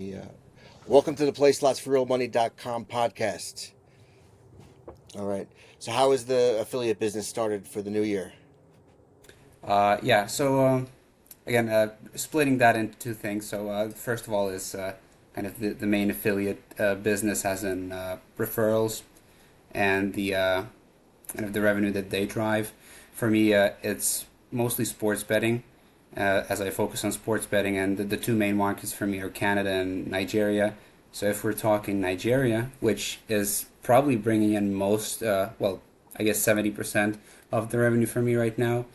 Yeah. Welcome to the PlaySlotsForRealMoney.com podcast. All right. So, how is the affiliate business started for the new year? Again, splitting that into two things. First of all is kind of the main affiliate business as in referrals and the kind of the revenue that they drive. For me, it's mostly sports betting, as I focus on sports betting, and the two main markets for me are Canada and Nigeria. So if we're talking Nigeria, which is probably bringing in I guess 70% of the revenue for me right now,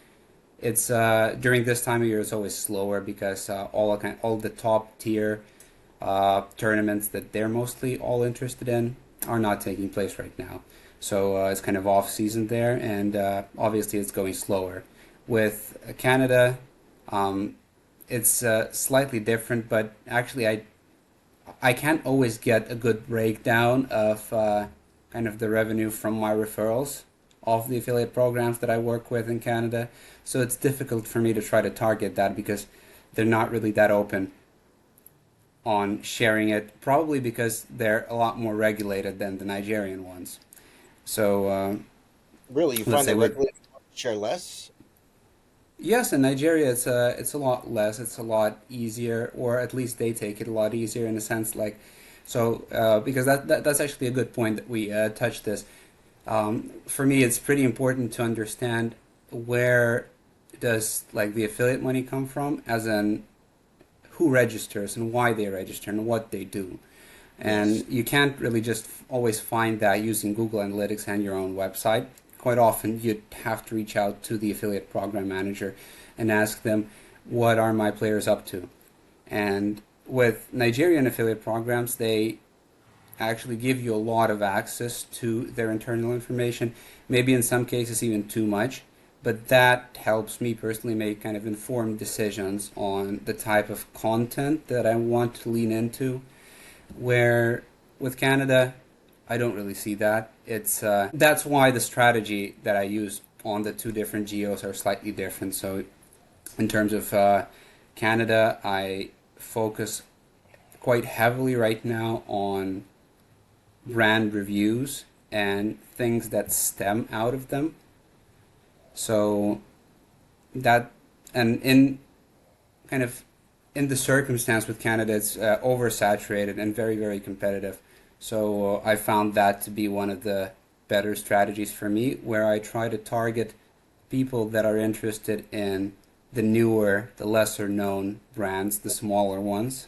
it's during this time of year it's always slower because all the top tier tournaments that they're mostly all interested in are not taking place right now. So it's kind of off season there, and obviously it's going slower. With Canada, um, it's slightly different, but actually I can't always get a good breakdown of kind of the revenue from my referrals of the affiliate programs that I work with in Canada. So it's difficult for me to try to target that because they're not really that open on sharing it, probably because they're a lot more regulated than the Nigerian ones. So Really, you let's find say that with regulated markets share less? Yes, in Nigeria it's a lot less. It's a lot easier, or at least they take it a lot easier in a sense. Because that's actually a good point that we touched this. For me, it's pretty important to understand where does like the affiliate money come from, as in who registers and why they register and what they do. Yes. And you can't really just always find that using Google Analytics and your own website. Quite often, you'd have to reach out to the affiliate program manager and ask them, what are my players up to? And with Nigerian affiliate programs, they actually give you a lot of access to their internal information, maybe in some cases even too much. But that helps me personally make kind of informed decisions on the type of content that I want to lean into. Where with Canada, I don't really see that. It's That's why the strategy that I use on the two different geos are slightly different. So in terms of Canada, I focus quite heavily right now on brand reviews and things that stem out of them. So that and in kind of in the circumstance with Canada, it's oversaturated and very competitive. So I found that to be one of the better strategies for me, where I try to target people that are interested in the newer, the lesser known brands, the smaller ones.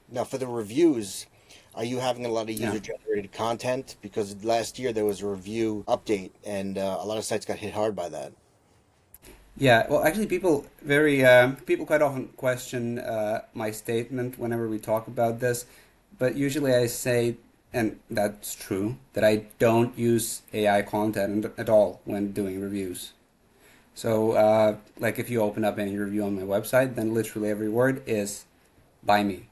Now, for the reviews, are you having a lot of Yeah. user generated content? Because last year there was a review update, and a lot of sites got hit hard by that. Yeah, well, actually, people quite often question my statement whenever we talk about this, but usually I say, and that's true, that I don't use AI content at all when doing reviews. So, like if you open up any review on my website, then literally every word is by me.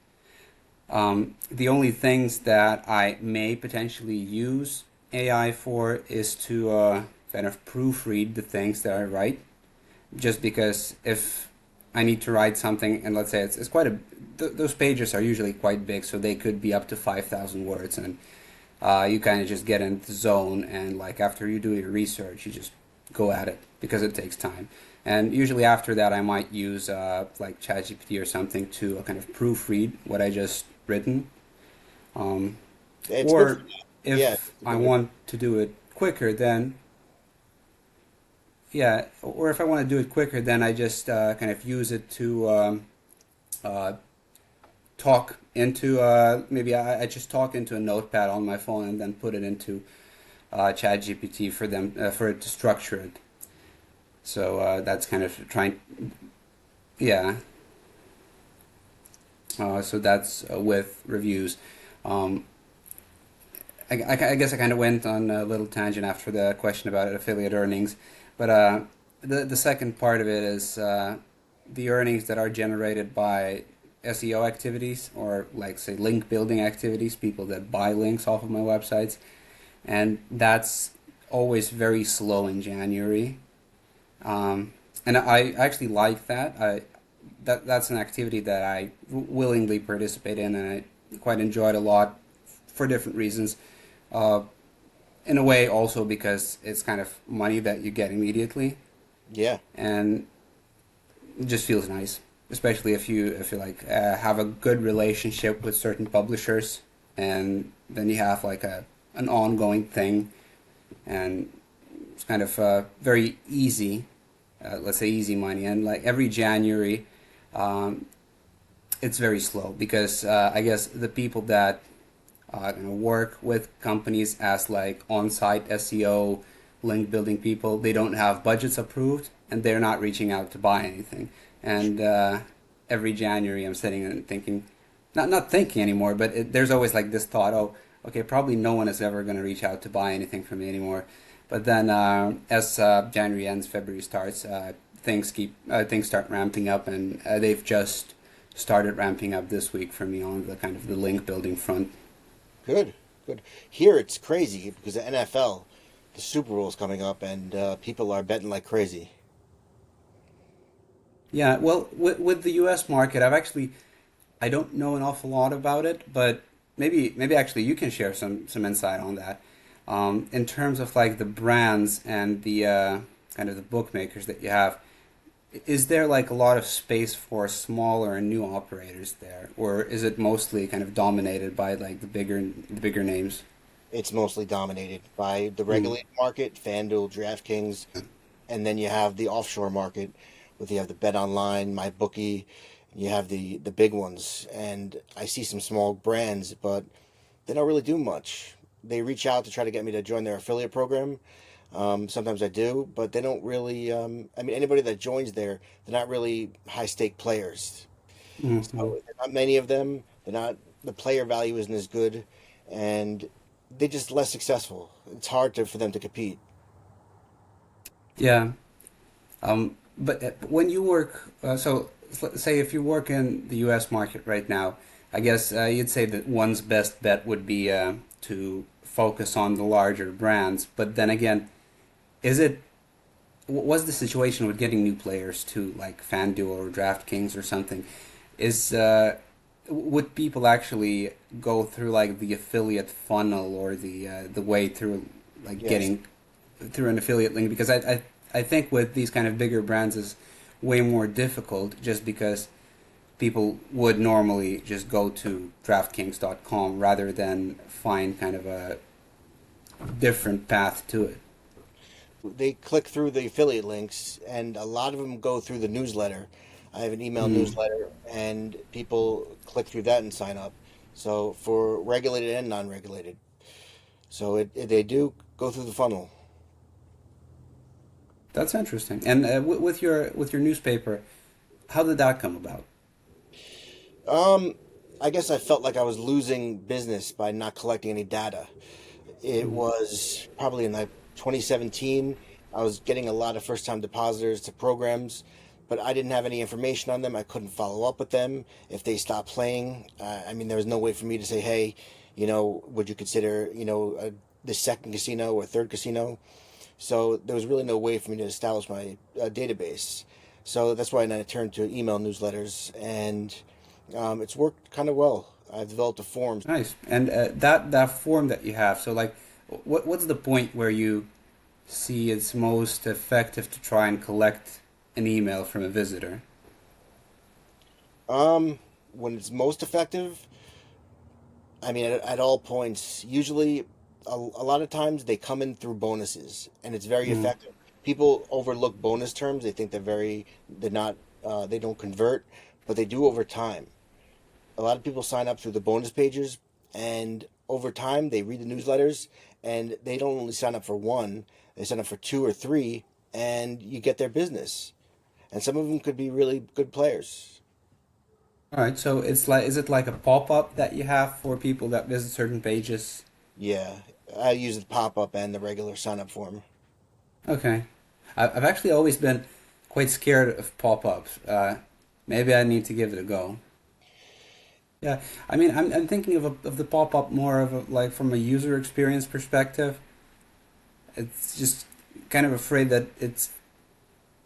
The only things that I may potentially use AI for is to kind of proofread the things that I write, just because if I need to write something, and let's say it's quite those pages are usually quite big, so they could be up to 5,000 words, and you kind of just get in the zone, and like after you do your research, you just go at it because it takes time. And usually after that, I might use like ChatGPT or something to kind of proofread what I just written. Um, It's good for or that. Yeah, if it's I good. want to do it quicker, then yeah, or if I want to do it quicker, then I just kind of use it to uh, talk into maybe I just talk into a notepad on my phone and then put it into ChatGPT for it to structure it. So that's kind of trying, yeah. So that's with reviews. Um, I guess I kind of went on a little tangent after the question about affiliate earnings, but the second part of it is the earnings that are generated by SEO activities, or like say link building activities, people that buy links off of my websites, and that's always very slow in January. Um, and I actually like that. that's an activity that I willingly participate in, and I quite enjoy it a lot for different reasons. Uh, in a way, also because it's kind of money that you get immediately, Yeah. and it just feels nice, especially if you like have a good relationship with certain publishers, and then you have like a an ongoing thing, and it's kind of very easy, let's say easy money, and like every January, um, it's very slow because I guess the people that work with companies as like on-site SEO, link building people, they don't have budgets approved, and they're not reaching out to buy anything. And every January, I'm sitting and thinking, not thinking anymore, but there's always like this thought, oh, okay, probably no one is ever going to reach out to buy anything from me anymore. But then as January ends, February starts, things start ramping up, and they've just started ramping up this week for me on the kind of the link building front. Good. Good. Here it's crazy because the NFL, the Super Bowl is coming up, and people are betting like crazy. Yeah, well, with the U.S. market, I don't know an awful lot about it, but maybe actually you can share some insight on that. In terms of like the brands and the kind of the bookmakers that you have, is there like a lot of space for smaller and new operators there, or is it mostly kind of dominated by like the bigger names? It's mostly dominated by the Mm. regulated market, FanDuel, DraftKings, and then you have the offshore market, with you have the Bet Online, MyBookie, you have the big ones. And I see some small brands, but they don't really do much. They reach out to try to get me to join their affiliate program. Sometimes I do, but they don't really. I mean, anybody that joins there, they're not really high stake players. So Hmm. there are not many of them. They're not. The player value isn't as good, and they're just less successful. It's hard for them to compete. Yeah. But when you work, so let's say if you work in the U.S. market right now, I guess you'd say that one's best bet would be to focus on the larger brands. But then again, is it what's the situation with getting new players to like FanDuel or DraftKings or something? Is would people actually go through like the affiliate funnel or the way through like Yes, getting through an affiliate link? Because I think with these kind of bigger brands is way more difficult just because people would normally just go to DraftKings.com rather than find kind of a different path to it. they click through the affiliate links, and a lot of them go through the newsletter. I have an email Mm. newsletter, and people click through that and sign up. So for regulated and non-regulated, so they do go through the funnel. That's interesting. And with your newspaper, how did that come about? Um, I guess I felt like I was losing business by not collecting any data. It Mm. was probably in like 2017. I was getting a lot of first time depositors to programs, but I didn't have any information on them. I couldn't follow up with them if they stopped playing. I mean, there was no way for me to say, hey, would you consider, the second casino or third casino? So there was really no way for me to establish my database. So that's why I turned to email newsletters, and it's worked kind of well. I've developed a form. Nice. And that form that you have, so like, what's the point where you see it's most effective to try and collect an email from a visitor? When it's most effective, I mean, at all points, usually a lot of times they come in through bonuses, and it's very Mm. effective. People overlook bonus terms. They think they're not, they don't convert, but they do over time. A lot of people sign up through the bonus pages, and over time they read the newsletters, and they don't only sign up for one, they sign up for two or three, and you get their business. And some of them could be really good players. All right. So it's like, is it like a pop-up that you have for people that visit certain pages? Yeah, I use the pop up and the regular sign up form. Okay. I've actually always been quite scared of pop-ups. Maybe I need to give it a go. Yeah, I mean, I'm thinking of the pop-up more of like from a user experience perspective. It's just kind of afraid that it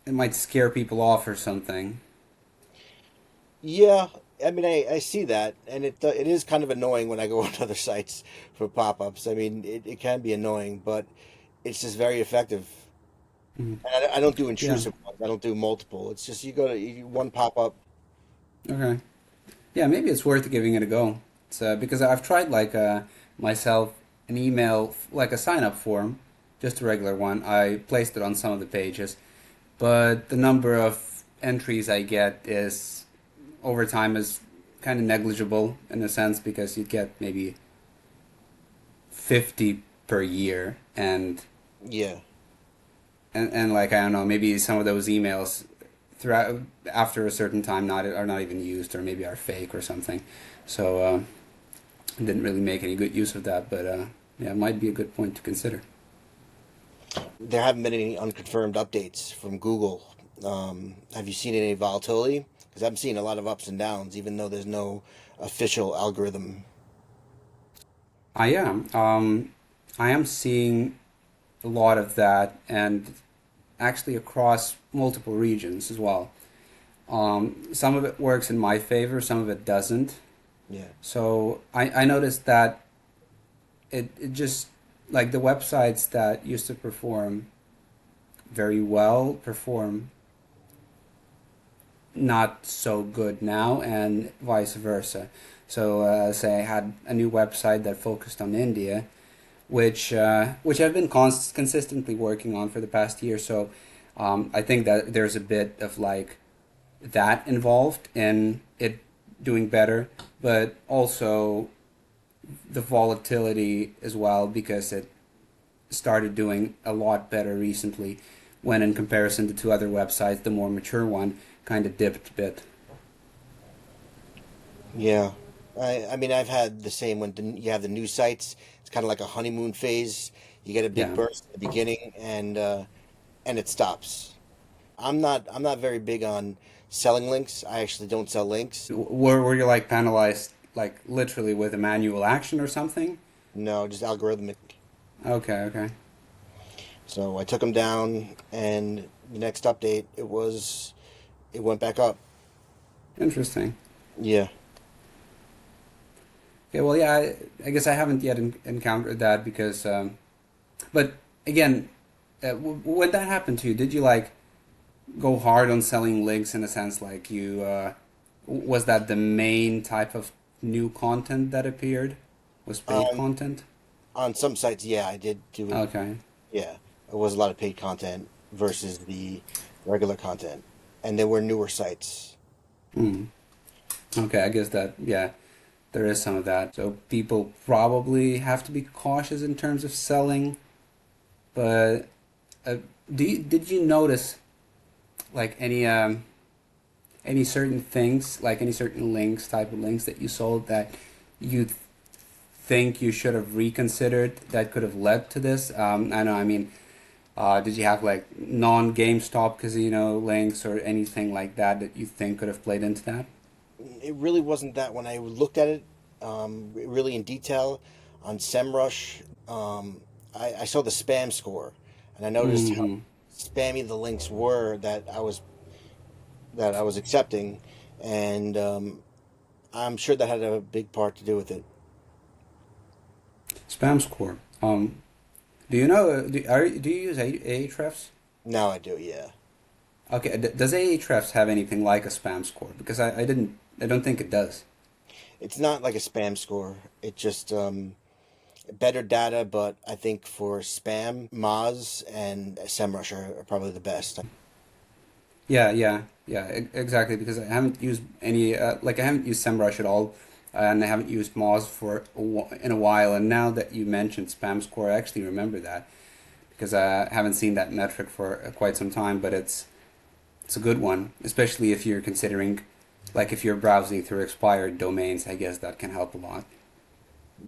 might scare people off or something. Yeah, I mean, I see that, and it is kind of annoying when I go on other sites for pop-ups. I mean, it can be annoying, but it's just very effective. Mhm. And I don't do Yeah. intrusive ones. I don't do multiple. It's just one pop-up. Okay. Yeah, maybe it's worth giving it a go. It's because I've tried myself an email like a sign up form, just a regular one. I placed it on some of the pages, but the number of entries I get is over time is kind of negligible in a sense because you get maybe 50 per year Yeah, and like I don't know, maybe some of those emails throughout after a certain time not are not even used or maybe are fake or something. So didn't really make any good use of that, but yeah, it might be a good point to consider. there haven't been any unconfirmed updates from Google. Have you seen any volatility? Because I'm seeing a lot of ups and downs, even though there's no official algorithm. I am. I am seeing a lot of that, and actually across multiple regions as well. Some of it works in my favor, some of it doesn't. Yeah, So I noticed that it just like the websites that used to perform very well perform not so good now, and vice versa. So, say I had a new website that focused on India, which I've been consistently working on for the past year. So, I think that there's a bit of like that involved in it doing better, but also the volatility as well because it started doing a lot better recently. When in comparison to two other websites, the more mature one kind of dipped a bit. yeah. I mean, I've had the same when you have the new sites. It's kind of like a honeymoon phase. You get a big Yeah. burst at the beginning, and it stops. I'm not very big on selling links. I actually don't sell links. Were you like penalized like literally with a manual action or something? No, just algorithmic. Okay, okay. So I took them down, and the next update, it went back up. Interesting. Yeah. Okay, well, yeah, I guess I haven't yet encountered that because, but again, when that happened to you, did you like go hard on selling links in a sense like was that the main type of new content that appeared? Was paid Um, content? on some sites, yeah, I did do it. Okay. Yeah, it was a lot of paid content versus the regular content, and there were newer sites. Hmm. Okay, I guess that, yeah, there is some of that. So people probably have to be cautious in terms of selling. But uh, did you notice like any certain things, like any certain links, type of links that you sold that you think you should have reconsidered that could have led to this? I know. I mean, did you have like non-GameStop casino links or anything like that that you think could have played into that? It really wasn't that when I looked at it really in detail on SEMrush. I saw the spam score, and I noticed how Hmm. spammy the links were that I was accepting, and I'm sure that had a big part to do with it. Spam score. Do you know? Do you use Ahrefs? Now I do, yeah. Okay, does Ahrefs have anything like a spam score? Because I didn't, I don't think it does. It's not like a spam score. It just better data, but I think for spam, Moz and SEMrush are probably the best. Yeah, yeah, yeah, exactly. Because I haven't used any, like I haven't used SEMrush at all, and I haven't used Moz for in a while. And now that you mentioned spam score, I actually remember that because I haven't seen that metric for quite some time. But it's a good one, especially if you're considering, like if you're browsing through expired domains. I guess that can help a lot.